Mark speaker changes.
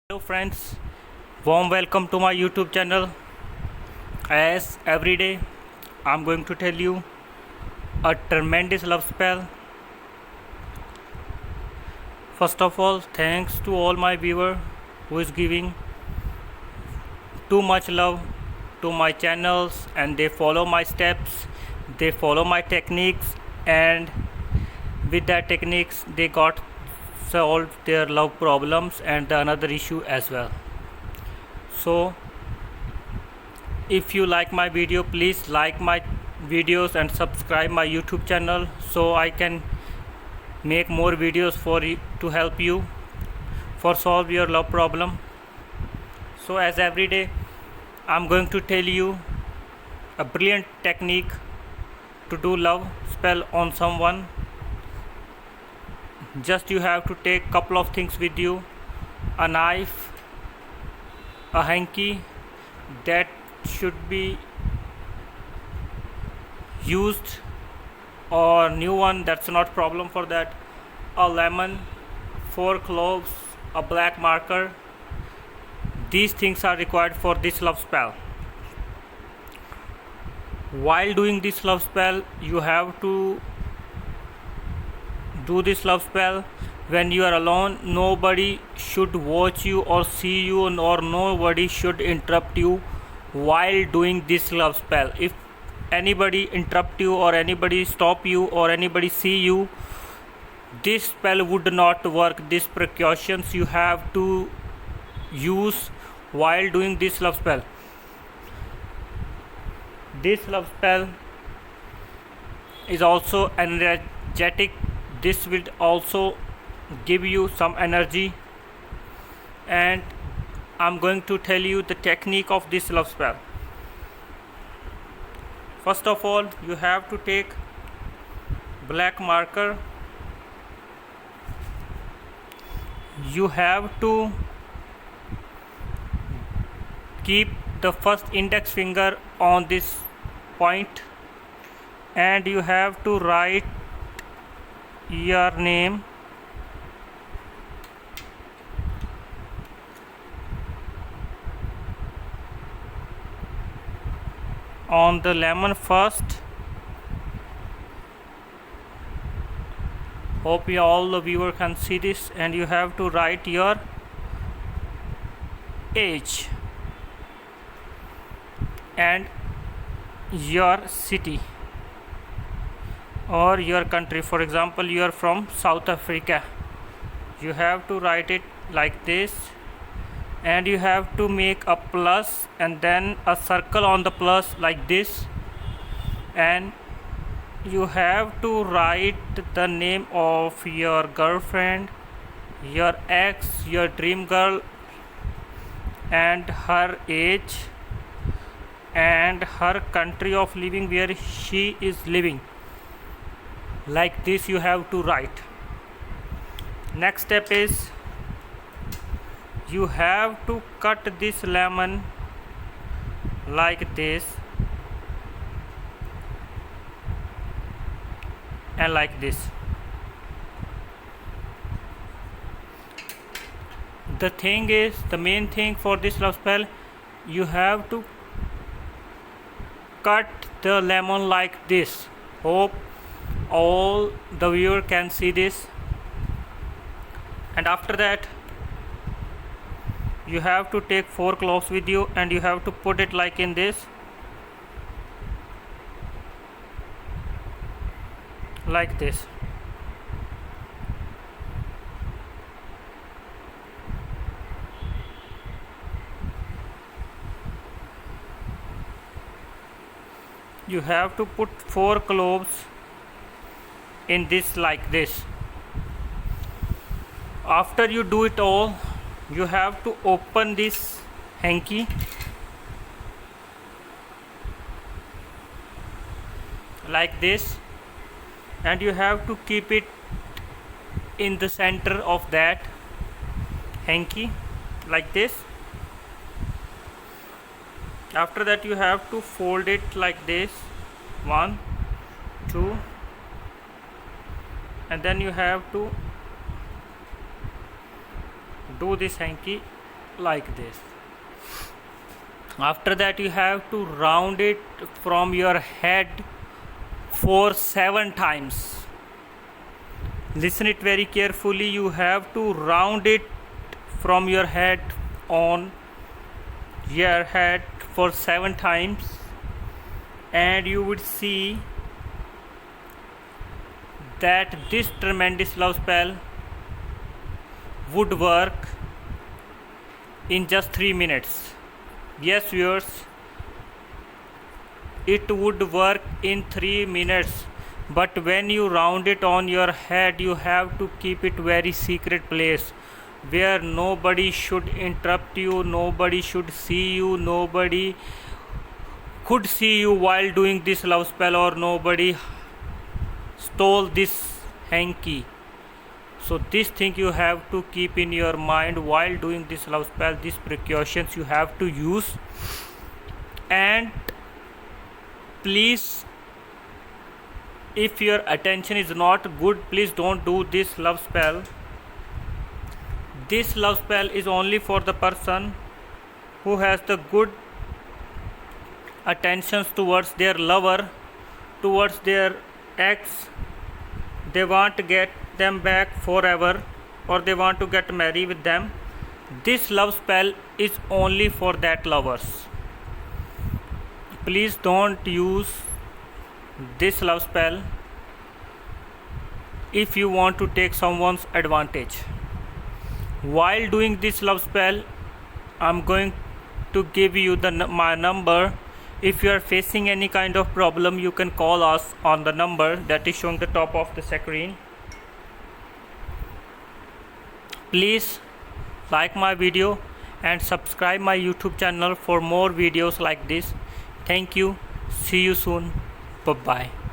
Speaker 1: Hello friends, warm welcome to my YouTube channel. As every day, I'm going to tell you a tremendous love spell. First of all, thanks to all my viewer who is giving too much love to my channels and they follow my steps, they follow my techniques, and with that techniques they got solved their love problems and another issue as well. So if you like my video, please like my videos and subscribe my YouTube channel so I can make more videos for you to help you for solve your love problem. So as every day I'm going to tell you a brilliant technique to do love spell on someone. Just you have to take couple of things with you: a knife, a hanky that should be used or new one, that's not problem for that, a lemon, 4 cloves, a black marker. These things are required for this love spell. While doing this love spell, you have to do this love spell when you are alone. Nobody should watch you or see you, or nobody should interrupt you while doing this love spell. If anybody interrupt you or anybody stop you or anybody see you, this spell would not work. These precautions you have to use while doing this love spell. This love spell is also energetic. This will also give you some energy, and I'm going to tell you the technique of this love spell. First of all, you have to take black marker. You have to keep the first index finger on this point, and you have to write your name on the lemon first. Hope you all the viewer can see this, and you have to write your age and your city or your country. For example, you are from South Africa, you have to write it like this, and you have to make a plus and then a circle on the plus like this, and you have to write the name of your girlfriend, your ex, your dream girl, and her age and her country of living, where she is living. Like this you have to write. Next step is you have to cut this lemon like this and like this. The thing is, the main thing for this love spell, you have to cut the lemon like this. Hope all the viewer can see this. And after that you have to take 4 cloves with you, and you have to put it like in this, like this. You have to put 4 cloves in this like this. After you do it all, you have to open this hanky like this, and you have to keep it in the center of that hanky like this. After that you have to fold it like this, 1 2, and then you have to do this hanky like this. After that you have to round it from your head for 7 times. Listen it very carefully. You have to round it from your head on your head for 7 times, and you would see that this tremendous love spell would work in just 3 minutes. Yes viewers, it would work in 3 minutes, but when you round it on your head, you have to keep it very secret place where nobody should interrupt you, nobody should see you, nobody could see you while doing this love spell, or nobody stole this hanky. So this thing you have to keep in your mind while doing this love spell. These precautions you have to use, and please, if your attention is not good, please don't do this love spell. This love spell is only for the person who has the good attentions towards their lover, towards their ex. They want to get them back forever, or they want to get married with them. This love spell is only for that lovers. Please don't use this love spell if you want to take someone's advantage. While doing this love spell, I'm going to give you my number. If you are facing any kind of problem, you can call us on the number that is showing the top of the screen. Please like my video and subscribe my YouTube channel for more videos like this. Thank you. See you soon. Bye bye.